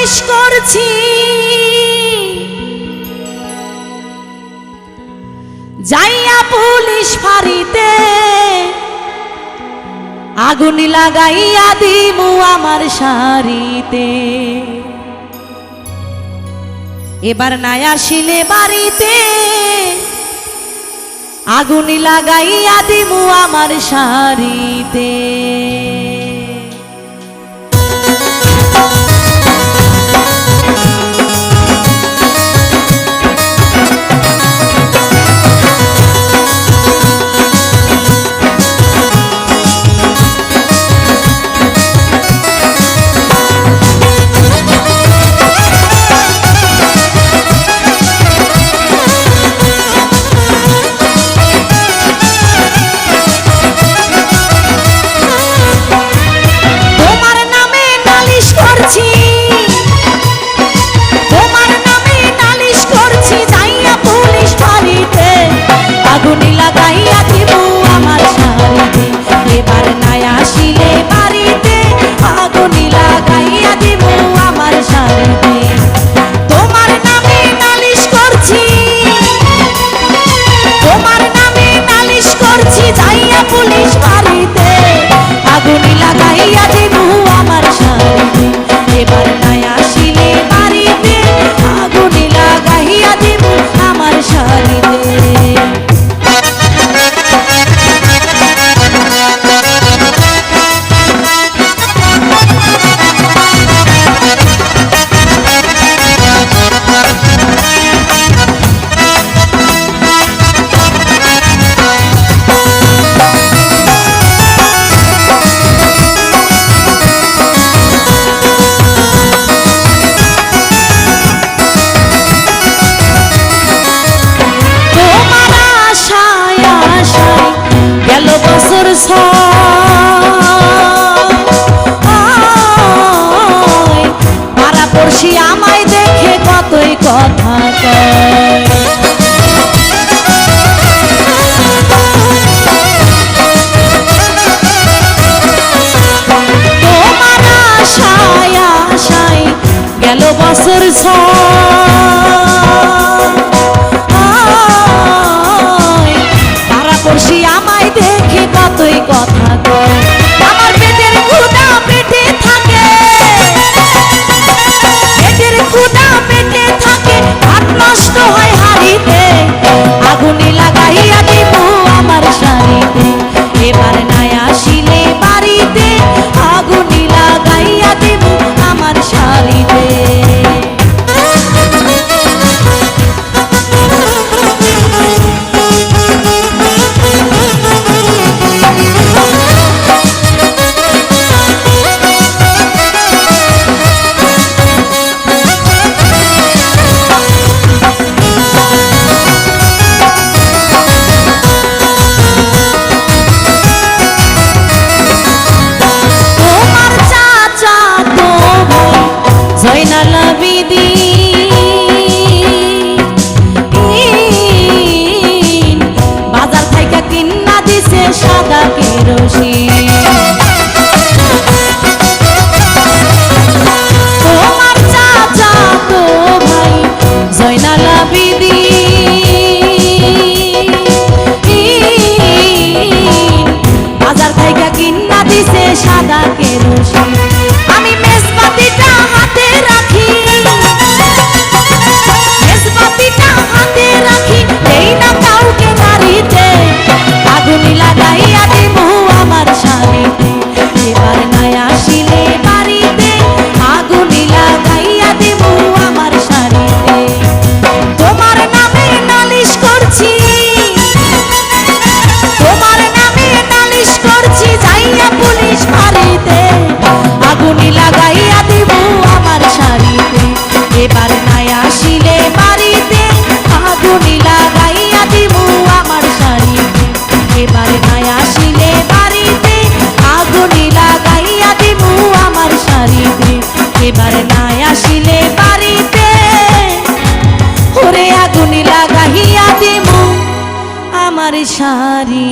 নালিশ করছি যাইয়া পুলিশ ফাঁড়িতে আগুন লাগাইয়া দিমু আমার শাড়িতে এবার নাই আসিলে বাড়িতে আগুন লাগাইয়া দিমু আমার শাড়িতে পাড়াপড়শি আমায় দেখে কতই কথা কয় তোমার আশায় আশায় গেল বছর পাড়াপড়শি আমায় দেখে কতই কথা কয় আমার পেটের ক্ষুধা পেটে থাকে পেটের ক্ষুধা পেটে থাকে ভাত নষ্ট হয় হাড়িতে আগুনে লাগাইয়া দিব আমার শাড়িতে এবার নাই আসিলে বাড়িতে আগুনে লাগাইয়া দিব আমার শাড়িতে জয়নাল আবেদীন বাজার থেকে কিনা দিছে সাদা কেরোসিন তোমার চাচা তো ভাই জয়নাল আবেদীন বাজার থেকে কিনা দিছে সাদা কেরোসিন আমি মেজবাতিটা হাতে রাখি মেজবাতিটা হাতে রাখি দেই না কাউকে বাড়িতে আগুন লাগাইয়া দিব আমার শাড়িতে এবার নাই আসিলে বাড়িতে আগুন লাগাইয়া দিব আমার শাড়িতে তোমার নামে নালিশ করছি তোমার নামে নালিশ করছি যাইয়া পুলিশ ফাঁড়িতে আগুন লাগাইয়া দিব আমার শাড়িতে এবার নাই আসিলে বাড়িতে আগুন লাগাইয়া দিব আমার শাড়িতে এবার নাই আসিলে বাড়িতে আগুন লাগাইয়া দিব আমার শাড়িতে এবার নাই আসিলে বাড়িতে ওরে আগুন লাগাইয়া দিব আমার শাড়ি